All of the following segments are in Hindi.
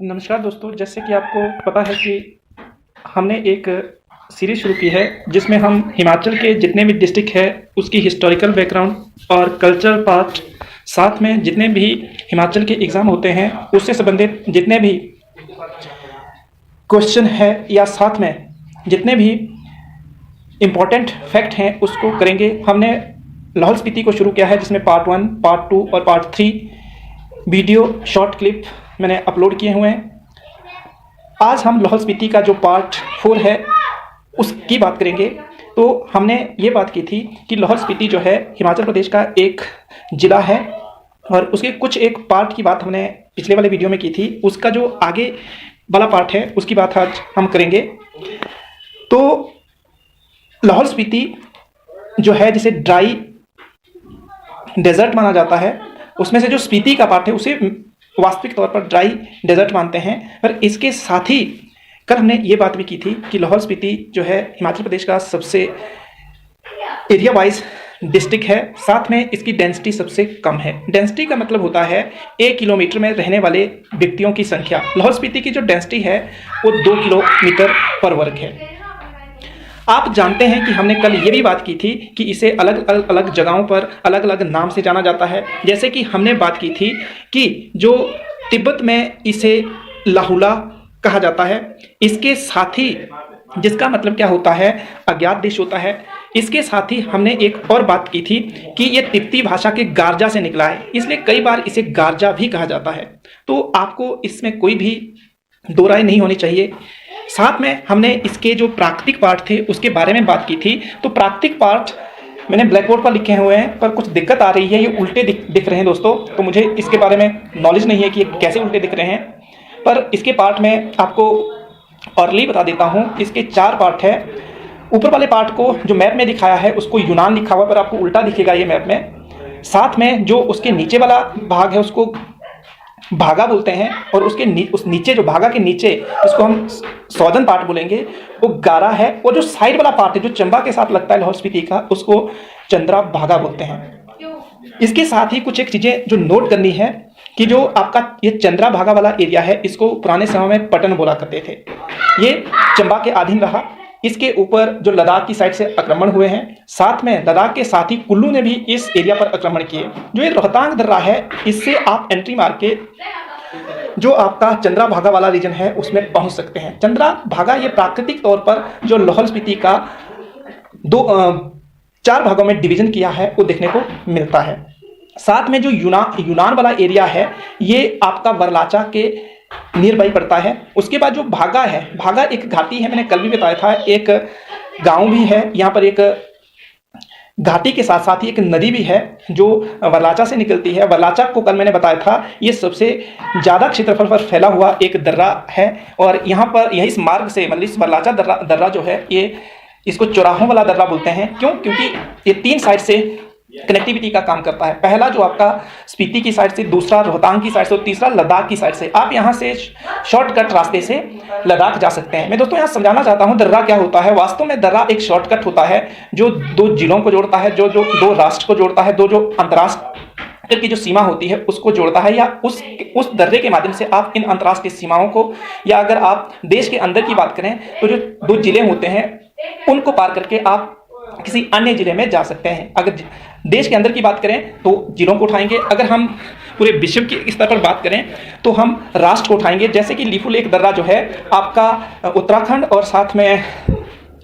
नमस्कार दोस्तों, जैसे कि आपको पता है कि हमने एक सीरीज़ शुरू की है जिसमें हम हिमाचल के जितने भी डिस्ट्रिक्ट है उसकी हिस्टोरिकल बैकग्राउंड और कल्चरल पार्ट, साथ में जितने भी हिमाचल के एग्ज़ाम होते हैं उससे संबंधित जितने भी क्वेश्चन है या साथ में जितने भी इम्पोर्टेंट फैक्ट हैं उसको करेंगे। हमने लाहौल स्पीति को शुरू किया है जिसमें पार्ट 1, पार्ट 2 और पार्ट 3 वीडियो शॉर्ट क्लिप मैंने अपलोड किए हुए हैं। आज हम लाहौल स्पीति का जो पार्ट 4 है उसकी बात करेंगे। तो हमने ये बात की थी कि लाहौल स्पीति जो है हिमाचल प्रदेश का एक ज़िला है और उसके कुछ एक पार्ट की बात हमने पिछले वाले वीडियो में की थी। उसका जो आगे वाला पार्ट है उसकी बात आज हम करेंगे। तो लाहौल स्पीति जो है जिसे ड्राई डेजर्ट माना जाता है, उसमें से जो स्पीति का पार्ट है उसे वास्तविक तौर पर ड्राई डेजर्ट मानते हैं। पर इसके साथ ही कल हमने ये बात भी की थी कि लाहौल स्पीति जो है हिमाचल प्रदेश का सबसे एरिया वाइज डिस्ट्रिक्ट है, साथ में इसकी डेंसिटी सबसे कम है। डेंसिटी का मतलब होता है 1 किलोमीटर में रहने वाले व्यक्तियों की संख्या। लाहौल स्पीति की जो डेंसिटी है वो 2 किलोमीटर पर वर्ग है। आप जानते हैं कि हमने कल ये भी बात की थी कि इसे अलग जगहों पर अलग अलग नाम से जाना जाता है। जैसे कि हमने बात की थी कि जो तिब्बत में इसे लाहुला कहा जाता है, इसके साथ ही जिसका मतलब क्या होता है, अज्ञात देश होता है। इसके साथ ही हमने एक और बात की थी कि ये तिब्बती भाषा के गारजा से निकला है, इसलिए कई बार इसे गारजा भी कहा जाता है। तो आपको इसमें कोई भी दो राय नहीं होनी चाहिए। साथ में हमने इसके जो प्राकृतिक पार्ट थे उसके बारे में बात की थी। तो प्राकृतिक पार्ट मैंने ब्लैक बोर्ड पर लिखे हुए हैं, पर कुछ दिक्कत आ रही है, ये उल्टे दिख रहे हैं दोस्तों। तो मुझे इसके बारे में नॉलेज नहीं है कि ये कैसे उल्टे दिख रहे हैं, पर इसके पार्ट में आपको अर्ली बता देता हूँ। इसके 4 पार्ट है। ऊपर वाले पार्ट को जो मैप में दिखाया है उसको यूनान लिखा हुआ, पर आपको उल्टा दिखेगा ये मैप में। साथ में जो उसके नीचे वाला भाग है उसको भागा बोलते हैं, और उसके उस नीचे जो भागा के नीचे इसको हम सौदर्न पार्ट बोलेंगे, वो गारा है। और जो साइड वाला पार्ट है जो चंबा के साथ लगता है लाहौल स्पीति का, उसको चंद्रा भागा बोलते हैं। इसके साथ ही कुछ एक चीज़ें जो नोट करनी है कि जो आपका ये चंद्रा भागा वाला एरिया है इसको पुराने समय में पटन बोला करते थे। ये चंबा के अधीन रहा। इसके ऊपर जो लद्दाख की साइड से आक्रमण हुए हैं, साथ में लद्दाख के साथ ही कुल्लू ने भी इस एरिया पर आक्रमण किए। जो ये रोहतांग दर्रा है इससे आप एंट्री मार के जो आपका चंद्रा भागा वाला रीजन है उसमें पहुंच सकते हैं। चंद्रा भागा ये प्राकृतिक तौर पर जो लाहौल स्पीति का 4 भागों में डिवीजन किया है वो देखने को मिलता है। साथ में जो यूनान वाला एरिया है ये आपका वरलाचा के नियर बाई पड़ता है। उसके बाद जो भागा है, भागा एक घाटी है, मैंने कल भी बताया था, एक गांव भी है यहाँ पर। एक घाटी के साथ साथ ही एक नदी भी है जो वरलाचा से निकलती है। वरलाचा को कल मैंने बताया था ये सबसे ज़्यादा क्षेत्रफल पर फैला हुआ एक दर्रा है, और यहाँ पर यही इस मार्ग से मतलब इस वरलाचा दर्रा जो है ये इसको चौराहों वाला दर्रा बोलते हैं। क्यों? क्योंकि ये 3 साइड से कनेक्टिविटी का काम करता है। पहला जो आपका स्पीति की साइड से, दूसरा रोहतांग की साइड से और तीसरा लद्दाख की साइड से। आप यहाँ से शॉर्टकट रास्ते से लद्दाख जा सकते हैं। मैं दोस्तों यहाँ समझाना चाहता हूँ दर्रा क्या होता है। वास्तव में दर्रा एक शॉर्टकट होता है जो 2 जिलों को जोड़ता है, जो 2 राष्ट्र को जोड़ता है, जो अंतर्राष्ट्र की जो सीमा होती है उसको जोड़ता है, या उस दर्रे के माध्यम से आप इन अंतर्राष्ट्रीय सीमाओं को, या अगर आप देश के अंदर की बात करें तो जो 2 जिले होते हैं उनको पार करके आप किसी अन्य जिले में जा सकते हैं। अगर देश के अंदर की बात करें तो जिलों को उठाएंगे, अगर हम पूरे विश्व के स्तर पर बात करें तो हम राष्ट्र को उठाएंगे। जैसे कि लिपुलेख दर्रा जो है आपका उत्तराखंड और साथ में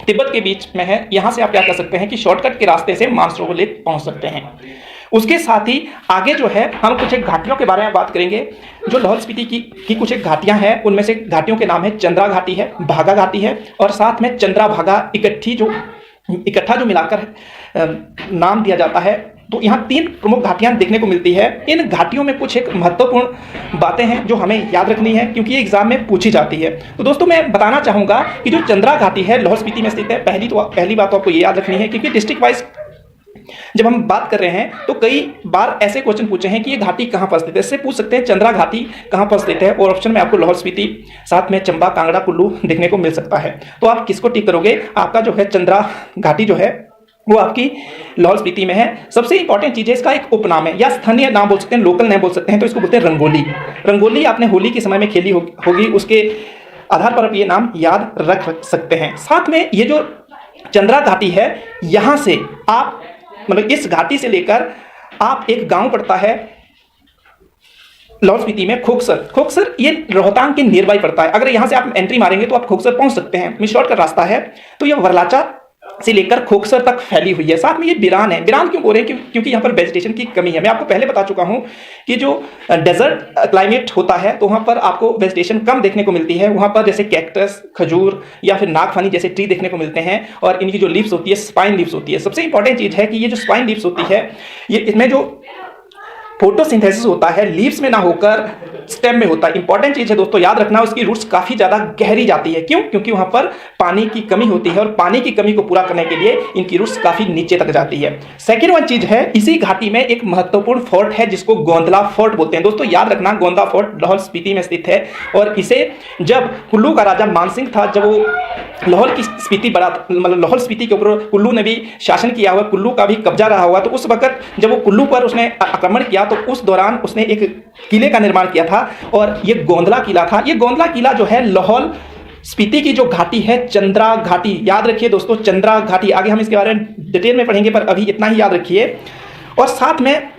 तिब्बत के बीच में है। यहाँ से आप क्या कर सकते हैं कि शॉर्टकट के रास्ते से मानसरोवर लेक पहुँच सकते हैं। उसके साथ ही आगे जो है हम कुछ एक घाटियों के बारे में बात करेंगे। जो लाहौल स्पीति की कुछ एक घाटियां हैं, उनमें से घाटियों के नाम है चंद्रा घाटी है, भागा घाटी है, और साथ में चंद्रा भागा इकट्ठा जो मिलाकर नाम दिया जाता है। तो यहाँ 3 प्रमुख घाटियां देखने को मिलती है। इन घाटियों में कुछ एक महत्वपूर्ण बातें हैं जो हमें याद रखनी है क्योंकि ये एग्जाम में पूछी जाती है। तो दोस्तों मैं बताना चाहूँगा कि जो चंद्रा घाटी है लाहौल स्पीति में स्थित है। पहली बात तो आपको ये याद रखनी है क्योंकि डिस्ट्रिक्ट वाइज जब हम बात कर रहे हैं तो कई बार ऐसे क्वेश्चन पूछे हैं कि ये घाटी कहाँ पर स्थित है। इससे पूछ सकते हैं चंद्रा घाटी कहाँ पर स्थित है, और ऑप्शन में आपको लाहौल स्पीति, साथ में चंबा, कांगड़ा, कुल्लू देखने को मिल सकता है। तो आप किसको टिक करोगे? आपका जो है चंद्रा घाटी जो है वो आपकी लाहौल स्पीति में है। सबसे इंपॉर्टेंट चीज़ है इसका एक उपनाम है या स्थानीय नाम बोल सकते हैं, लोकल नाम बोल सकते हैं, तो इसको बोलते हैं रंगोली। रंगोली आपने होली के समय में खेली होगी, उसके आधार पर आप ये नाम याद रख सकते हैं। साथ में ये जो चंद्रा घाटी है, यहाँ से आप मतलब इस घाटी से लेकर आप एक गांव पड़ता है लाहौल स्पीति में, खोकसर ये रोहतांग के नियर बाई पड़ता है। अगर यहाँ से आप एंट्री मारेंगे तो आप खोकसर पहुंच सकते हैं, मिस शॉर्ट का रास्ता है। तो ये वरलाचा से लेकर खोकसर तक फैली हुई है। साथ में ये बिरान है। बिरान क्यों बोल रहे हैं? क्योंकि यहाँ पर वेजिटेशन की कमी है। मैं आपको पहले बता चुका हूँ कि जो डेजर्ट क्लाइमेट होता है तो वहाँ पर आपको वेजिटेशन कम देखने को मिलती है। वहाँ पर जैसे कैक्टस, खजूर या फिर नागफनी जैसे ट्री देखने को मिलते हैं, और इनकी जो लीव्स होती है स्पाइन लीव्स होती है। सबसे इंपॉर्टेंट चीज़ है कि ये जो स्पाइन लीव्स होती है, ये इसमें जो फोटोसिंथेसिस होता है लीव्स में ना होकर स्टेम में होता है। इंपॉर्टेंट चीज है दोस्तों, याद रखना, उसकी रूट्स काफी ज्यादा गहरी जाती है। क्यों? क्योंकि वहां पर पानी की कमी होती है, और पानी की कमी को पूरा करने के लिए इनकी रूट्स काफी नीचे तक जाती है। सेकेंड वन चीज है, इसी घाटी में एक महत्वपूर्ण फोर्ट है जिसको गोंदला फोर्ट बोलते हैं। दोस्तों याद रखना, गोंदला फोर्ट लाहौल स्पीति में स्थित है, और इसे जब कुल्लू का राजा मानसिंह था, जब वो लाहौल की स्पीति मतलब लाहौल स्पीति के ऊपर कुल्लू ने भी शासन किया हुआ, कुल्लू का भी कब्जा रहा हुआ, तो उस वक्त जब वो कुल्लू पर उसने आक्रमण किया तो उस दौरान उसने एक किले का निर्माण किया था, और ये गोंदला किला था। ये गोंदला किला जो है लाहौल स्पीति की जो घाटी है, चंद्रा घाटी, याद रखिए दोस्तों, चंद्रा घाटी, आगे हम इसके बारे में डिटेल में पढ़ेंगे, पर अभी इतना ही याद रखिए। और साथ में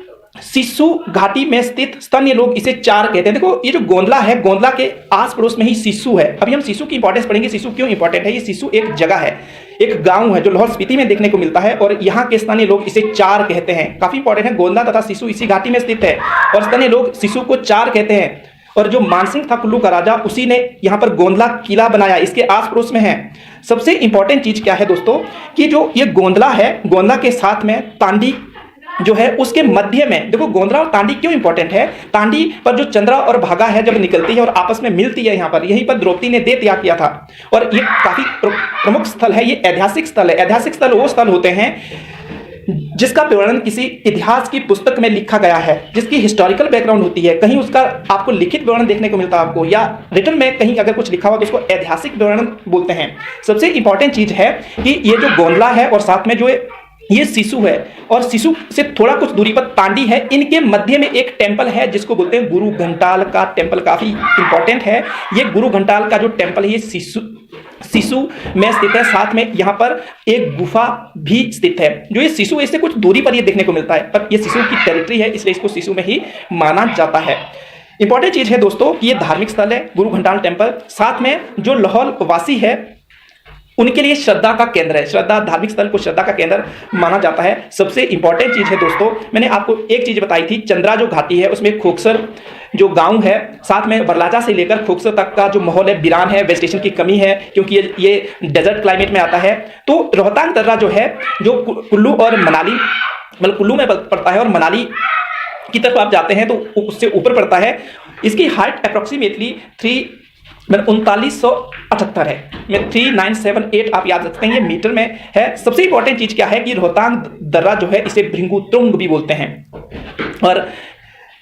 सिसु घाटी में स्थित स्थानीय लोग इसे चार कहते हैं। देखो ये जो गोंदला है, गोंदला के आस पड़ोस में ही सिसु है। अभी हम सिसु की इंपॉर्टेंस पढ़ेंगे। सिसु क्यों इंपॉर्टेंट है? ये सिसु एक जगह है, एक गांव है जो लाहौल स्पीति में देखने को मिलता है, और यहाँ के स्थानीय लोग इसे चार कहते हैं। काफी इंपॉर्टेंट है, गोंदला तथा सिसु इसी घाटी में स्थित है, और स्थानीय लोग सिसु को चार कहते हैं। और जो मानसिंह था कुल्लू का राजा, उसी ने यहाँ पर गोंदला किला बनाया, इसके आस पड़ोस में है। सबसे इंपॉर्टेंट चीज क्या है दोस्तों, कि जो ये गोंदला है, गोंदला के साथ में तांडी जो है उसके मध्य में, देखो गोंदला और तांडी क्यों इंपॉर्टेंट है? तांडी पर जो चंद्रा और भागा है जब निकलती है और आपस में मिलती है, यहाँ पर यहीं पर द्रौपदी ने दे त्याग किया था, और ये काफी प्रमुख स्थल है, ये ऐतिहासिक स्थल है। ऐतिहासिक स्थल वो स्थल होते हैं जिसका विवरण किसी इतिहास की पुस्तक में लिखा गया है, जिसकी हिस्टोरिकल बैकग्राउंड होती है, कहीं उसका आपको लिखित विवरण देखने को मिलता है आपको, या रिटन में कहीं अगर कुछ लिखा हुआ तो उसको ऐतिहासिक विवरण बोलते हैं। सबसे इंपॉर्टेंट चीज है कि ये जो गोंदला है और साथ में जो ये सिसु है, और सिसु से थोड़ा कुछ दूरी पर तांडी है, इनके मध्य में एक टेंपल है जिसको बोलते हैं गुरु घंटाल का टेंपल। काफी इंपॉर्टेंट है ये गुरु घंटाल का जो टेंपल है, ये सिसु में स्थित है। साथ में यहाँ पर एक गुफा भी स्थित है, जो ये सिसु इससे कुछ दूरी पर ये देखने को मिलता है, पर ये सिसु की टेरिटरी है, इसलिए इसको सिसु में ही माना जाता है। इंपॉर्टेंट चीज है दोस्तों, ये धार्मिक स्थल है गुरु घंटाल टेंपल। साथ में जो लाहौल वासी है उनके लिए श्रद्धा का केंद्र है, श्रद्धा, धार्मिक स्थल को श्रद्धा का केंद्र माना जाता है। सबसे इंपॉर्टेंट चीज है दोस्तों, मैंने आपको एक चीज बताई थी, चंद्रा जो घाटी है उसमें खोकसर जो गांव है, साथ में वरलाचा से लेकर खोकसर तक का जो माहौल है, बिरान है, वेजिटेशन की कमी है क्योंकि ये डेजर्ट क्लाइमेट में आता है। तो रोहतांग दर्रा जो है, जो कुल्लू और मनाली, मतलब कुल्लू में पड़ता है और मनाली की तरफ आप जाते हैं तो उससे ऊपर पड़ता है। इसकी हाइट अप्रोक्सीमेटली 3978 है, 3978 आप याद रखते हैं, ये मीटर में है। सबसे इंपॉर्टेंट चीज क्या है कि रोहतांग दर्रा जो है इसे भृंगु तुंग भी बोलते हैं, और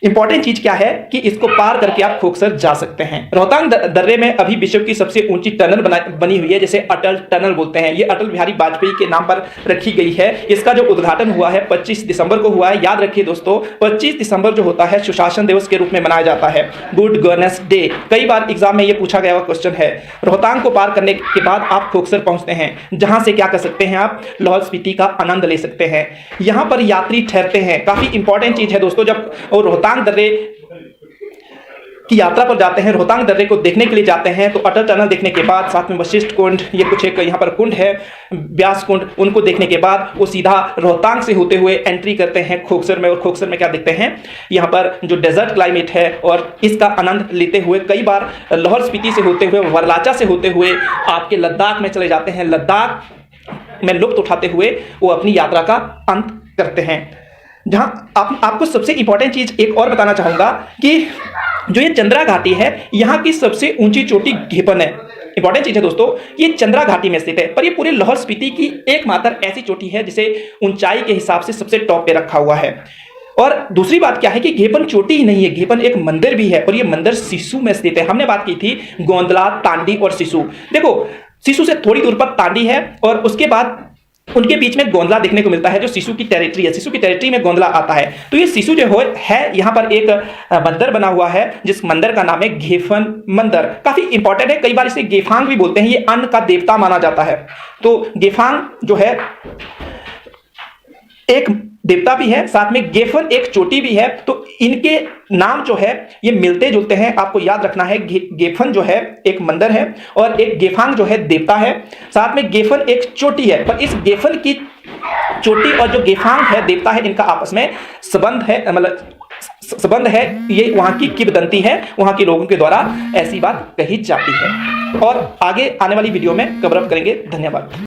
इंपॉर्टेंट चीज क्या है कि इसको पार करके आप खोकसर जा सकते हैं। रोहतांग दर्रे में अभी विश्व की सबसे ऊंची टनल बनी हुई है, जिसे अटल टनल बोलते हैं। ये अटल बिहारी वाजपेयी के नाम पर रखी गई है। इसका जो उद्घाटन हुआ है 25 दिसंबर को हुआ है। याद रखिए दोस्तों, 25 दिसंबर जो होता है सुशासन दिवस के रूप में मनाया जाता है, गुड गवर्नेंस डे। कई बार एग्जाम में ये पूछा गया हुआ क्वेश्चन है। रोहतांग को पार करने के बाद आप खोकसर पहुंचते हैं, जहां से क्या कर सकते हैं, आप लाहौल स्पीति का आनंद ले सकते हैं। यहां पर यात्री ठहरते हैं। काफी इंपॉर्टेंट चीज है दोस्तों, जब रोहतांग दर्रे की यात्रा पर जाते हैं, रोहतांग दर्रे को देखने के लिए जाते हैं, तो अटल टनल देखने के बाद, साथ में वशिष्ठ कुंड, ये कुछ एक यहाँ पर कुंड है, ब्यास कुंड, उनको देखने के बाद वो सीधा रोहतांग से होते हुए एंट्री करते हैं खोकसर में। और खोकसर में क्या देखते हैं, यहाँ पर जो डेजर्ट क्लाइमेट है, और इसका आनंद लेते हुए कई बार लाहौल स्पीति से होते हुए, वरलाचा से होते हुए आपके लद्दाख में चले जाते हैं। लद्दाख में लुत्फ उठाते हुए वो अपनी यात्रा का अंत करते हैं। जहां आपको सबसे इंपॉर्टेंट चीज एक और बताना चाहूंगा कि जो ये चंद्रा घाटी है, यहाँ की सबसे ऊंची चोटी घेपन है। इंपॉर्टेंट चीज है दोस्तों, ये चंद्रा घाटी में स्थित है, पर ये पूरे लाहौल स्पीति की एकमात्र ऐसी चोटी है जिसे ऊंचाई के हिसाब से सबसे टॉप पे रखा हुआ है। और दूसरी बात क्या है कि घेपन चोटी ही नहीं है, घेपन एक मंदिर भी है, और ये मंदिर सिसु में स्थित है। हमने बात की थी गोंदला, तांडी और सिसु। देखो सिसु से थोड़ी दूर पर तांडी है, और उसके बाद उनके बीच में गोंदला देखने को मिलता है, जो सिसु की टेरिटरी है। सिसु की टेरिटरी में गोंदला आता है। तो ये सिसु जो है यहाँ पर एक मंदिर बना हुआ है, जिस मंदिर का नाम है गेफन मंदिर। काफी इंपॉर्टेंट है, कई बार इसे गेफांग भी बोलते हैं। ये अन्न का देवता माना जाता है। तो गेफांग जो है एक देवता भी है, साथ में गेफन एक चोटी भी है। तो इनके नाम जो है ये मिलते जुलते हैं। आपको याद रखना है, गेफन जो है एक मंदिर है और एक गेफांग जो है देवता है, साथ में गेफन एक चोटी है। पर इस गेफन की चोटी और जो गेफांग है देवता है, इनका आपस में संबंध है, मतलब संबंध है। ये वहां की किंवदंती है, वहां के लोगों के द्वारा ऐसी बात कही जाती है। और आगे आने वाली वीडियो में कवर अप करेंगे। धन्यवाद।